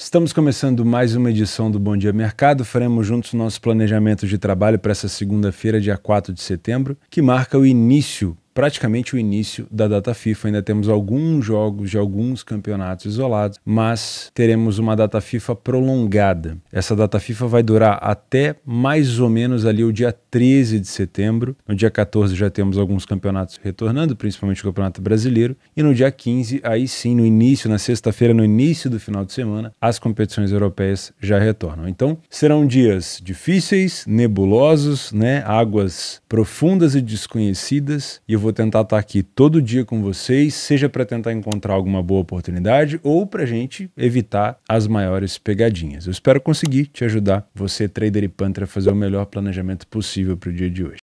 Estamos começando mais uma edição do Bom Dia Mercado. Faremos juntos o nosso planejamento de trabalho para essa segunda-feira, dia 4 de setembro, que marca o início, praticamente o início da data FIFA. Ainda temos alguns jogos de alguns campeonatos isolados, mas teremos uma data FIFA prolongada. Essa data FIFA vai durar até mais ou menos ali o dia 13 de setembro. No dia 14 já temos alguns campeonatos retornando, principalmente o Campeonato Brasileiro. E no dia 15, aí sim, no início, na sexta-feira, no início do final de semana, as competições europeias já retornam. Então, serão dias difíceis, nebulosos, né? Águas profundas e desconhecidas. E eu vou tentar estar aqui todo dia com vocês, seja para tentar encontrar alguma boa oportunidade ou para a gente evitar as maiores pegadinhas. Eu espero conseguir te ajudar, você trader e punter, a fazer o melhor planejamento possível para o dia de hoje.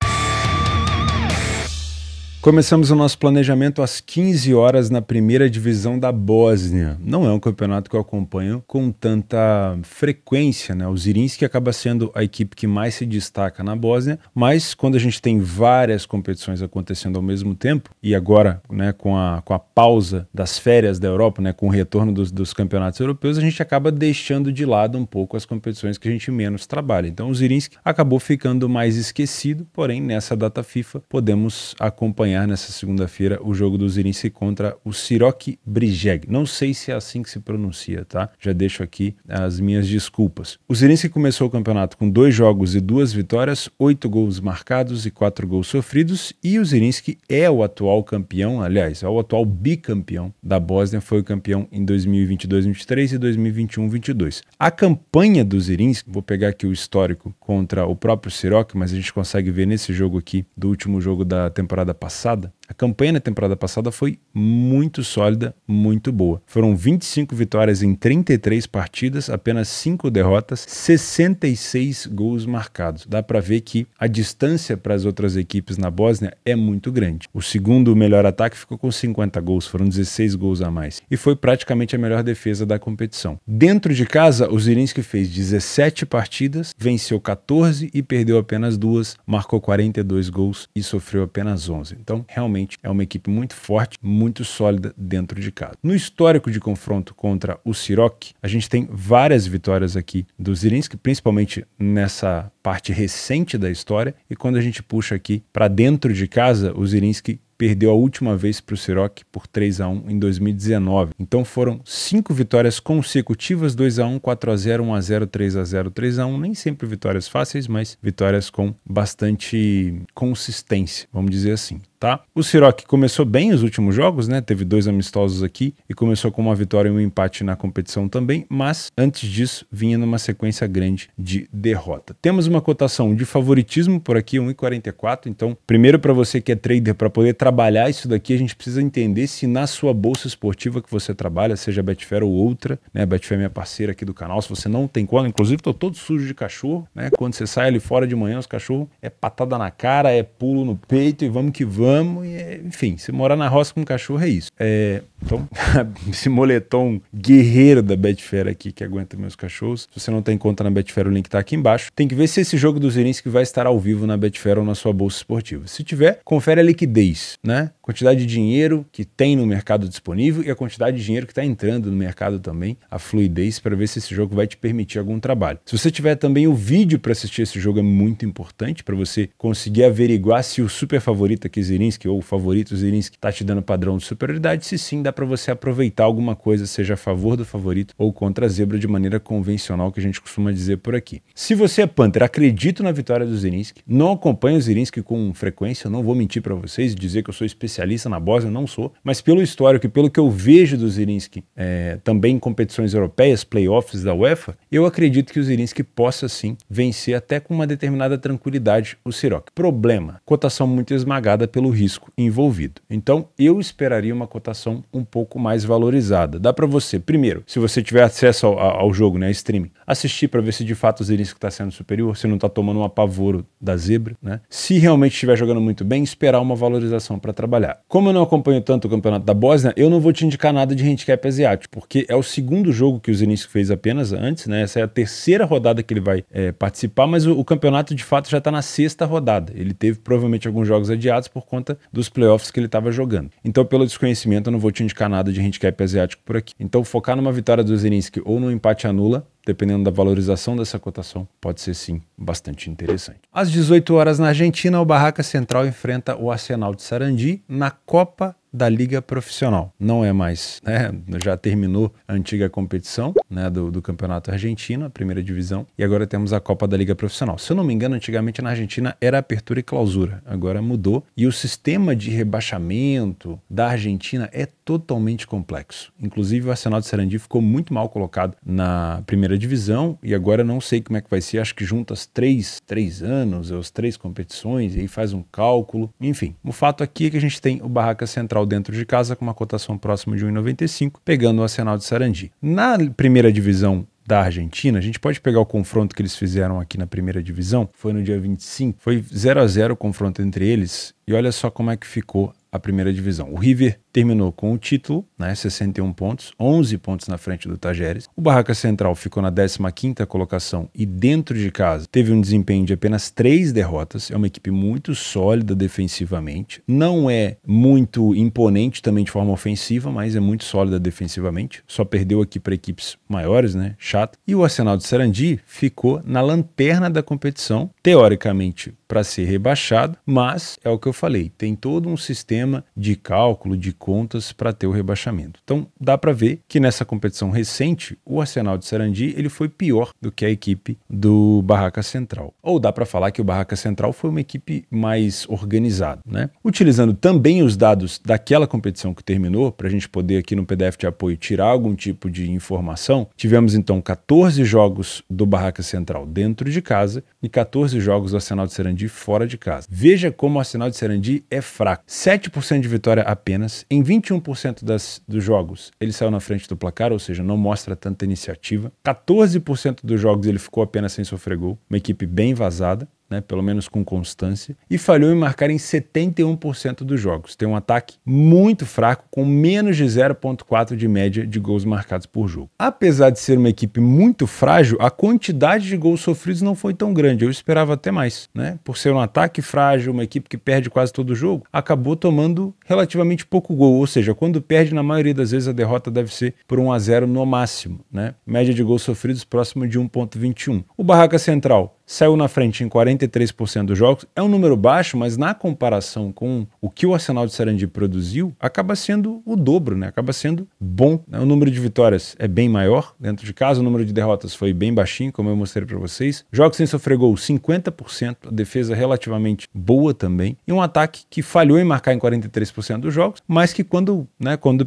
Começamos o nosso planejamento às 15 horas na primeira divisão da Bósnia. Não é um campeonato que eu acompanho com tanta frequência, né? O Zrinjski acaba sendo a equipe que mais se destaca na Bósnia, mas quando a gente tem várias competições acontecendo ao mesmo tempo, e agora, né, com a pausa das férias da Europa, né, com o retorno dos campeonatos europeus, a gente acaba deixando de lado um pouco as competições que a gente menos trabalha. Então o Zrinjski acabou ficando mais esquecido, porém nessa data FIFA podemos acompanhar nessa segunda-feira o jogo do Zrinjski contra o Siroki Brijeg. Não sei se é assim que se pronuncia, tá? Já deixo aqui as minhas desculpas. O Zrinjski começou o campeonato com 2 jogos e 2 vitórias, 8 gols marcados e 4 gols sofridos, e o Zrinjski é o atual campeão, aliás, é o atual bicampeão da Bósnia, foi o campeão em 2022-23 e 2021-22. A campanha do Zrinjski, vou pegar aqui o histórico contra o próprio Siroki, mas a gente consegue ver nesse jogo aqui, do último jogo da temporada passada. A campanha na temporada passada foi muito sólida, muito boa. Foram 25 vitórias em 33 partidas, apenas 5 derrotas, 66 gols marcados. Dá para ver que a distância para as outras equipes na Bósnia é muito grande. O segundo melhor ataque ficou com 50 gols, foram 16 gols a mais. E foi praticamente a melhor defesa da competição. Dentro de casa, o Zrinjski fez 17 partidas, venceu 14 e perdeu apenas 2, marcou 42 gols e sofreu apenas 11. Então, realmente é uma equipe muito forte, muito sólida dentro de casa. No histórico de confronto contra o Siroki, a gente tem várias vitórias aqui do Zrinjski, principalmente nessa parte recente da história, e quando a gente puxa aqui para dentro de casa, o Zrinjski perdeu a última vez para o Siroki por 3-1 em 2019. Então foram 5 vitórias consecutivas, 2-1, 4-0, 1-0, 3-0, 3-1. Nem sempre vitórias fáceis, mas vitórias com bastante consistência, vamos dizer assim. Tá? O Siroki começou bem os últimos jogos, né? Teve 2 amistosos aqui e começou com uma vitória e um empate na competição também, mas antes disso vinha numa sequência grande de derrota. Temos uma cotação de favoritismo por aqui, 1,44. Então, primeiro, para você que é trader, para poder trabalhar isso daqui, a gente precisa entender se na sua bolsa esportiva que você trabalha, seja a Betfair ou outra, né? A Betfair é minha parceira aqui do canal. Se você não tem cola, inclusive estou todo sujo de cachorro, né? Quando você sai ali fora de manhã, os cachorros é patada na cara, é pulo no peito e vamos que vamos. Enfim, se morar na roça com cachorro é isso. Então, esse moletom guerreiro da Betfair aqui que aguenta meus cachorros. Se você não tem conta na Betfair, o link tá aqui embaixo. Tem que ver se esse jogo do Zrinjski vai estar ao vivo na Betfair ou na sua bolsa esportiva. Se tiver, confere a liquidez, né? Quantidade de dinheiro que tem no mercado disponível e a quantidade de dinheiro que está entrando no mercado também, a fluidez, para ver se esse jogo vai te permitir algum trabalho. Se você tiver também o vídeo para assistir esse jogo, é muito importante para você conseguir averiguar se o super favorito aqui, Zrinjski, ou o favorito Zrinjski, está te dando padrão de superioridade. Se sim, dá para você aproveitar alguma coisa, seja a favor do favorito ou contra a zebra, de maneira convencional, que a gente costuma dizer por aqui. Se você é punter, acredito na vitória do Zrinjski, não acompanho o Zrinjski com frequência, não vou mentir para vocês e dizer que eu sou especialista na Bósnia, não sou, mas pelo histórico e pelo que eu vejo do Zrinjski, também em competições europeias, playoffs da UEFA, eu acredito que o Zrinjski possa sim vencer até com uma determinada tranquilidade o Siroki. Problema, cotação muito esmagada pelo risco envolvido. Então eu esperaria uma cotação um pouco mais valorizada. Dá para você, primeiro, se você tiver acesso ao jogo, né, streaming, assistir para ver se de fato o Zrinjski está sendo superior, se não está tomando um apavoro da zebra, né? Se realmente estiver jogando muito bem, esperar uma valorização para trabalhar. trabalhar. Como eu não acompanho tanto o campeonato da Bósnia, eu não vou te indicar nada de handicap asiático, porque é o segundo jogo que o Zrinjski fez apenas antes, né? Essa é a terceira rodada que ele vai participar, mas o campeonato de fato já está na sexta rodada. Ele teve provavelmente alguns jogos adiados por conta dos playoffs que ele estava jogando. Então, pelo desconhecimento, eu não vou te indicar nada de handicap asiático por aqui. Então, focar numa vitória do Zrinjski ou no empate anula, dependendo da valorização dessa cotação, pode ser sim bastante interessante. Às 18 horas na Argentina, o Barraca Central enfrenta o Arsenal de Sarandi na Copa da Liga Profissional. Não é mais, né? Já terminou a antiga competição, né, do Campeonato Argentino, a primeira divisão, e agora temos a Copa da Liga Profissional. Se eu não me engano, antigamente na Argentina era apertura e clausura, agora mudou, e o sistema de rebaixamento da Argentina é totalmente complexo. Inclusive o Arsenal de Sarandi ficou muito mal colocado na primeira divisão, e agora não sei como é que vai ser, acho que junta as três anos, as 3 competições, e aí faz um cálculo, enfim. O fato aqui é que a gente tem o Barraca Central dentro de casa com uma cotação próxima de 1,95, pegando o Arsenal de Sarandi. Na primeira divisão da Argentina, a gente pode pegar o confronto que eles fizeram aqui na primeira divisão, foi no dia 25, foi 0-0 o confronto entre eles, e olha só como é que ficou a primeira divisão. O River terminou com o título, né, 61 pontos, 11 pontos na frente do Tajeres. O Barraca Central ficou na 15ª colocação e dentro de casa teve um desempenho de apenas 3 derrotas. É uma equipe muito sólida defensivamente. Não é muito imponente também de forma ofensiva, mas é muito sólida defensivamente. Só perdeu aqui para equipes maiores, né? Chato. E o Arsenal de Sarandi ficou na lanterna da competição, teoricamente para ser rebaixado, mas é o que eu falei, tem todo um sistema de cálculo, de contas para ter o rebaixamento. Então dá para ver que nessa competição recente, o Arsenal de Sarandi ele foi pior do que a equipe do Barraca Central. Ou dá para falar que o Barraca Central foi uma equipe mais organizada, né? Utilizando também os dados daquela competição que terminou, para a gente poder aqui no PDF de apoio tirar algum tipo de informação, tivemos então 14 jogos do Barraca Central dentro de casa e 14 jogos do Arsenal de Sarandi fora de casa. Veja como o Arsenal de Sarandi é fraco. 7% de vitória apenas. Em 21% dos jogos, ele saiu na frente do placar, ou seja, não mostra tanta iniciativa. 14% dos jogos ele ficou apenas sem sofrer gol. Uma equipe bem vazada, né, pelo menos com constância, e falhou em marcar em 71% dos jogos. Tem um ataque muito fraco, com menos de 0,4 de média de gols marcados por jogo. Apesar de ser uma equipe muito frágil, a quantidade de gols sofridos não foi tão grande. Eu esperava até mais, né? Por ser um ataque frágil, uma equipe que perde quase todo jogo, acabou tomando relativamente pouco gol, ou seja, quando perde, na maioria das vezes a derrota deve ser por 1-0 no máximo, né? Média de gols sofridos próximo de 1,21. O Barraca Central saiu na frente em 43% dos jogos. É um número baixo, mas na comparação com o que o Arsenal de Sarandi produziu, acaba sendo o dobro, né? Acaba sendo bom, né? O número de vitórias é bem maior dentro de casa, o número de derrotas foi bem baixinho, como eu mostrei para vocês. Jogos sem sofrer gol, 50%, a defesa relativamente boa também, e um ataque que falhou em marcar em 43% dos jogos, mas que quando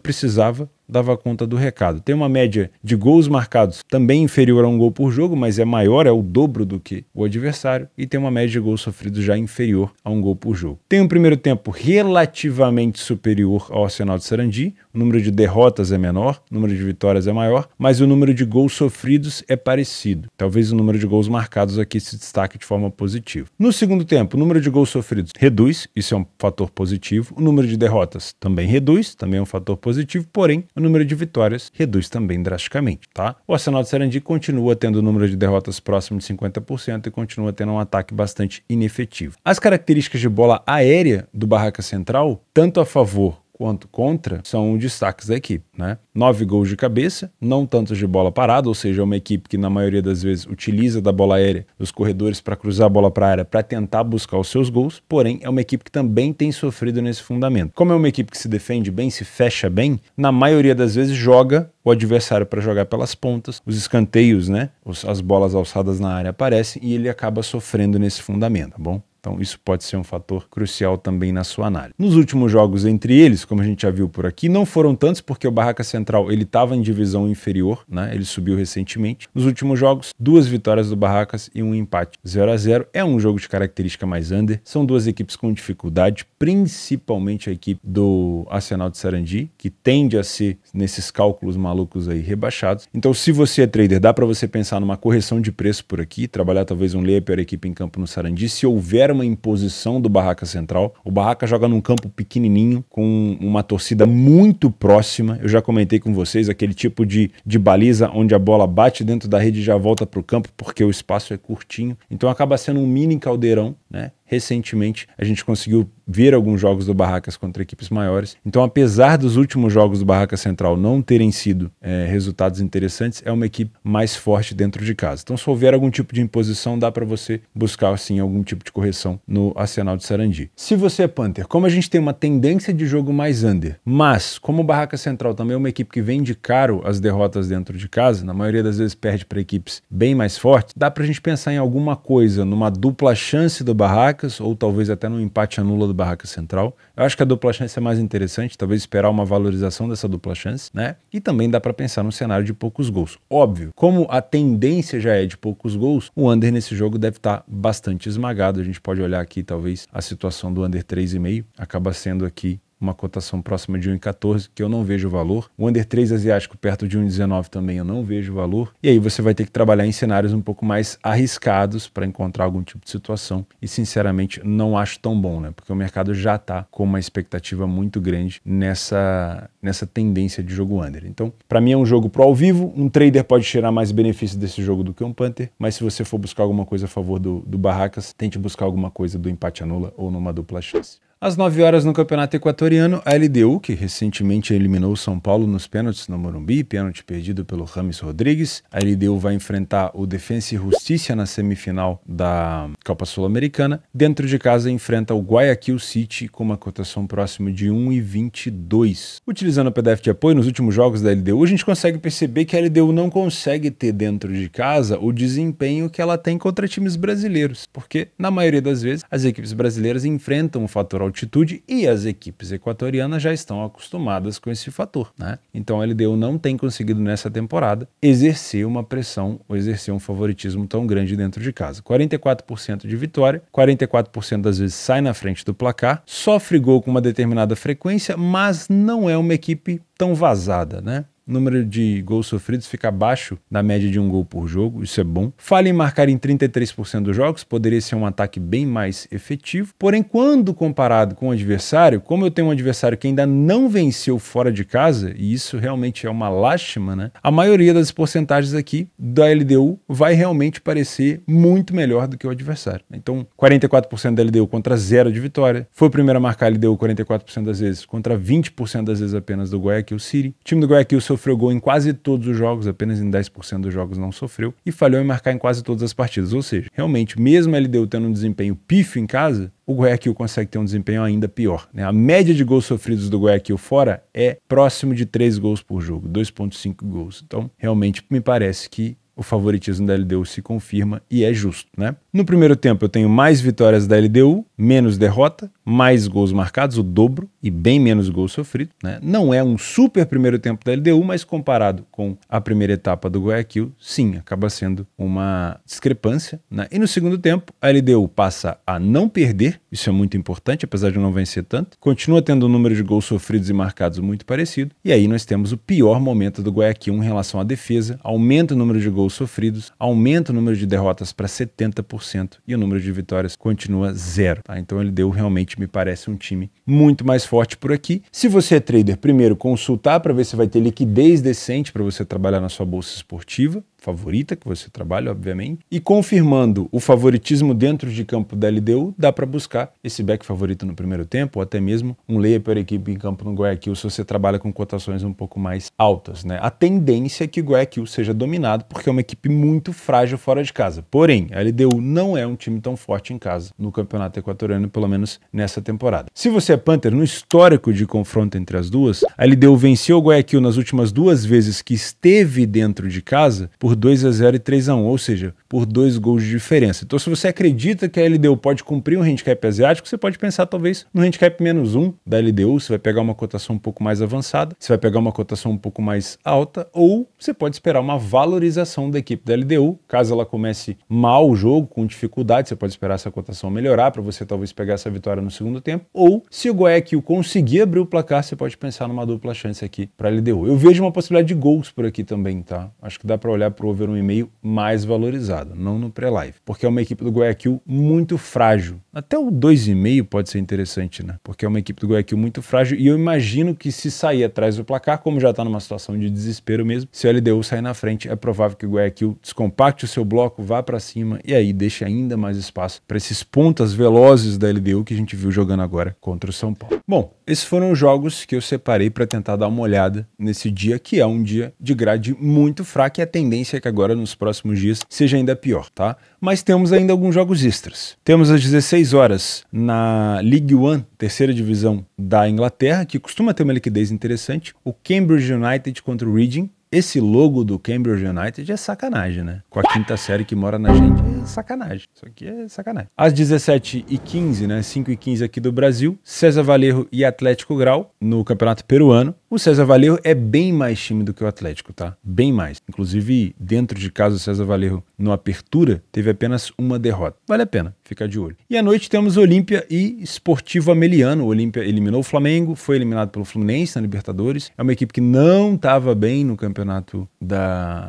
precisava, dava conta do recado. Tem uma média de gols marcados também inferior a um gol por jogo, mas é maior, é o dobro do que o adversário, e tem uma média de gols sofridos já inferior a um gol por jogo. Tem um primeiro tempo relativamente superior ao Arsenal de Sarandi, o número de derrotas é menor, o número de vitórias é maior, mas o número de gols sofridos é parecido. Talvez o número de gols marcados aqui se destaque de forma positiva. No segundo tempo, o número de gols sofridos reduz, isso é um fator positivo. O número de derrotas também reduz, também é um fator positivo, porém o número de vitórias reduz também drasticamente, tá? O Arsenal de Sarandi continua tendo o número de derrotas próximo de 50% e continua tendo um ataque bastante inefetivo. As características de bola aérea do Barraca Central, tanto a favor quanto contra, são destaques da equipe, né? 9 gols de cabeça, não tantos de bola parada, ou seja, é uma equipe que na maioria das vezes utiliza da bola aérea, dos corredores para cruzar a bola para a área, para tentar buscar os seus gols, porém é uma equipe que também tem sofrido nesse fundamento. Como é uma equipe que se defende bem, se fecha bem, na maioria das vezes joga o adversário para jogar pelas pontas, os escanteios, né? As bolas alçadas na área aparecem e ele acaba sofrendo nesse fundamento, tá bom? Então isso pode ser um fator crucial também na sua análise. Nos últimos jogos entre eles, como a gente já viu por aqui, não foram tantos porque o Barraca Central ele estava em divisão inferior, né? Ele subiu recentemente. Nos últimos jogos, 2 vitórias do Barracas e um empate 0-0. É um jogo de característica mais under. São duas equipes com dificuldade, principalmente a equipe do Arsenal de Sarandi, que tende a ser, nesses cálculos malucos aí, rebaixados. Então se você é trader, dá para você pensar numa correção de preço por aqui, trabalhar talvez um layer para a equipe em campo no Sarandi, se houver espera uma imposição do Barraca Central. O Barraca joga num campo pequenininho, com uma torcida muito próxima. Eu já comentei com vocês aquele tipo de baliza onde a bola bate dentro da rede e já volta para o campo porque o espaço é curtinho. Então acaba sendo um mini caldeirão, né? Recentemente a gente conseguiu ver alguns jogos do Barracas contra equipes maiores. Então, apesar dos últimos jogos do Barraca Central não terem sido resultados interessantes, é uma equipe mais forte dentro de casa. Então, se houver algum tipo de imposição, dá para você buscar sim algum tipo de correção no Arsenal de Sarandi. Se você é Panther, como a gente tem uma tendência de jogo mais under, mas como o Barraca Central também é uma equipe que vende caro as derrotas dentro de casa, na maioria das vezes perde para equipes bem mais fortes, dá para a gente pensar em alguma coisa, numa dupla chance do Barraca, ou talvez até no empate anula do Barraca Central. Eu acho que a dupla chance é mais interessante, talvez esperar uma valorização dessa dupla chance, né? E também dá para pensar num cenário de poucos gols. Óbvio, como a tendência já é de poucos gols, o under nesse jogo deve estar bastante esmagado. A gente pode olhar aqui, talvez, a situação do under 3,5, acaba sendo aqui uma cotação próxima de 1,14, que eu não vejo valor. O under 3 asiático perto de 1,19 também eu não vejo valor. E aí você vai ter que trabalhar em cenários um pouco mais arriscados para encontrar algum tipo de situação. E sinceramente não acho tão bom, né? Porque o mercado já está com uma expectativa muito grande nessa tendência de jogo under. Então, para mim é um jogo pro ao vivo. Um trader pode tirar mais benefício desse jogo do que um Panther. Mas se você for buscar alguma coisa a favor do Barracas, tente buscar alguma coisa do empate anula ou numa dupla chance. Às 9 horas no Campeonato Equatoriano, a LDU, que recentemente eliminou o São Paulo nos pênaltis no Morumbi, pênalti perdido pelo Rames Rodrigues. A LDU vai enfrentar o Defensa e Justiça na semifinal da Copa Sul-Americana. Dentro de casa enfrenta o Guayaquil City com uma cotação próxima de 1,22. Utilizando o PDF de apoio nos últimos jogos da LDU, a gente consegue perceber que a LDU não consegue ter dentro de casa o desempenho que ela tem contra times brasileiros, porque na maioria das vezes as equipes brasileiras enfrentam o fator altitude e as equipes equatorianas já estão acostumadas com esse fator, né? Então a LDU não tem conseguido nessa temporada exercer uma pressão ou exercer um favoritismo tão grande dentro de casa. 44% de vitória, 44% das vezes sai na frente do placar, sofre gol com uma determinada frequência, mas não é uma equipe tão vazada, né? O número de gols sofridos fica abaixo da média de um gol por jogo, isso é bom. Falha em marcar em 33% dos jogos, poderia ser um ataque bem mais efetivo. Porém, quando comparado com o adversário, como eu tenho um adversário que ainda não venceu fora de casa, e isso realmente é uma lástima, né? A maioria das porcentagens aqui da LDU vai realmente parecer muito melhor do que o adversário. Então, 44% da LDU contra 0 de vitória. Foi o primeiro a marcar a LDU 44% das vezes, contra 20% das vezes apenas do Guayaquil City. O time do Guayaquil sofreu gol em quase todos os jogos, apenas em 10% dos jogos não sofreu, e falhou em marcar em quase todas as partidas. Ou seja, realmente, mesmo a LDU tendo um desempenho pífio em casa, o Guayaquil consegue ter um desempenho ainda pior, né? A média de gols sofridos do Guayaquil fora é próximo de 3 gols por jogo, 2,5 gols. Então, realmente, me parece que o favoritismo da LDU se confirma e é justo, né? No primeiro tempo eu tenho mais vitórias da LDU, menos derrota, mais gols marcados, o dobro, e bem menos gols sofridos, né? Não é um super primeiro tempo da LDU, mas comparado com a primeira etapa do Guayaquil, sim, acaba sendo uma discrepância, né? E no segundo tempo, a LDU passa a não perder, isso é muito importante, apesar de não vencer tanto, continua tendo um número de gols sofridos e marcados muito parecido, e aí nós temos o pior momento do Guayaquil em relação à defesa, aumenta o número de gols sofridos, aumenta o número de derrotas para 70%, e o número de vitórias continua 0. Tá? Então ele deu realmente, me parece, um time muito mais forte por aqui. Se você é trader, primeiro consultar para ver se vai ter liquidez decente para você trabalhar na sua bolsa esportiva favorita que você trabalha, obviamente, e confirmando o favoritismo dentro de campo da LDU, dá para buscar esse back favorito no primeiro tempo, ou até mesmo um layer para equipe em campo no Guayaquil, se você trabalha com cotações um pouco mais altas, né? A tendência é que o Guayaquil seja dominado, porque é uma equipe muito frágil fora de casa. Porém, a LDU não é um time tão forte em casa no campeonato equatoriano, pelo menos nessa temporada. Se você é Panther, no histórico de confronto entre as duas, a LDU venceu o Guayaquil nas últimas 2 vezes que esteve dentro de casa, por 2-0 e 3-1, ou seja, por 2 gols de diferença. Então, se você acredita que a LDU pode cumprir um handicap asiático, você pode pensar talvez no handicap -1 da LDU, você vai pegar uma cotação um pouco mais avançada, você vai pegar uma cotação um pouco mais alta, ou você pode esperar uma valorização da equipe da LDU, caso ela comece mal o jogo, com dificuldade, você pode esperar essa cotação melhorar para você talvez pegar essa vitória no segundo tempo, ou se o Guayaquil conseguir abrir o placar, você pode pensar numa dupla chance aqui para a LDU. Eu vejo uma possibilidade de gols por aqui também, tá? Acho que dá para olhar para o over 1,5 mais valorizado, não no pré-live, porque é uma equipe do Guayaquil muito frágil. Até o 2,5 pode ser interessante, né? Porque é uma equipe do Guayaquil muito frágil e eu imagino que se sair atrás do placar, como já tá numa situação de desespero mesmo, se o LDU sair na frente, é provável que o Guayaquil descompacte o seu bloco, vá para cima e aí deixe ainda mais espaço para esses pontas velozes da LDU que a gente viu jogando agora contra o São Paulo. Bom, esses foram os jogos que eu separei para tentar dar uma olhada nesse dia, que é um dia de grade muito fraca e a tendência é que agora nos próximos dias seja ainda pior, tá? Mas temos ainda alguns jogos extras. Temos às 16 horas na League One, terceira divisão da Inglaterra, que costuma ter uma liquidez interessante, o Cambridge United contra o Reading. Esse logo do Cambridge United é sacanagem, né? Com a quinta série que mora na gente, é sacanagem. Isso aqui é sacanagem. Às 17h15, né? 5h15 aqui do Brasil, César Valerro e Atlético Grau no Campeonato Peruano. O César Valerro é bem mais time do que o Atlético, tá? Bem mais. Inclusive, dentro de casa, o César Valerro, no Apertura, teve apenas uma derrota. Vale a pena ficar de olho. E à noite temos Olímpia e Sportivo Ameliano. O Olímpia eliminou o Flamengo, foi eliminado pelo Fluminense na Libertadores. É uma equipe que não estava bem no Campeonato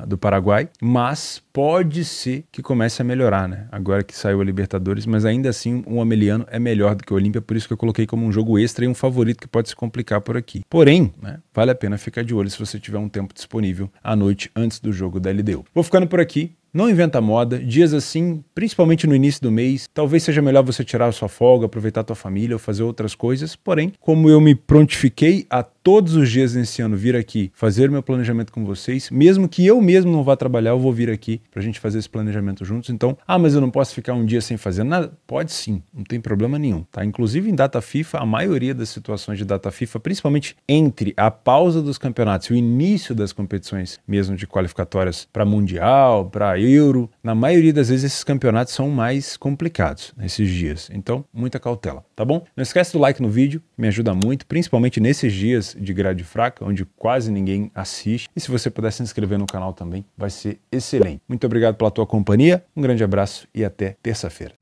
do Paraguai, mas pode ser que comece a melhorar, né? Agora que saiu a Libertadores, mas ainda assim o Ameliano é melhor do que o Olímpia, por isso que eu coloquei como um jogo extra e um favorito que pode se complicar por aqui. Porém, né, vale a pena ficar de olho se você tiver um tempo disponível à noite antes do jogo da LDU. Vou ficando por aqui. Não inventa moda, dias assim, principalmente no início do mês, talvez seja melhor você tirar a sua folga, aproveitar a tua família ou fazer outras coisas, porém, como eu me prontifiquei a todos os dias nesse ano vir aqui fazer meu planejamento com vocês, mesmo que eu mesmo não vá trabalhar, eu vou vir aqui pra gente fazer esse planejamento juntos, então, mas eu não posso ficar um dia sem fazer nada? Pode sim, não tem problema nenhum, tá? Inclusive em data FIFA, a maioria das situações de data FIFA, principalmente entre a pausa dos campeonatos e o início das competições mesmo de qualificatórias para Mundial, para Euro, na maioria das vezes esses campeonatos são mais complicados nesses dias, então muita cautela, tá bom? Não esquece do like no vídeo, me ajuda muito, principalmente nesses dias de grade fraca, onde quase ninguém assiste, e se você puder se inscrever no canal também, vai ser excelente. Muito obrigado pela tua companhia, um grande abraço e até terça-feira.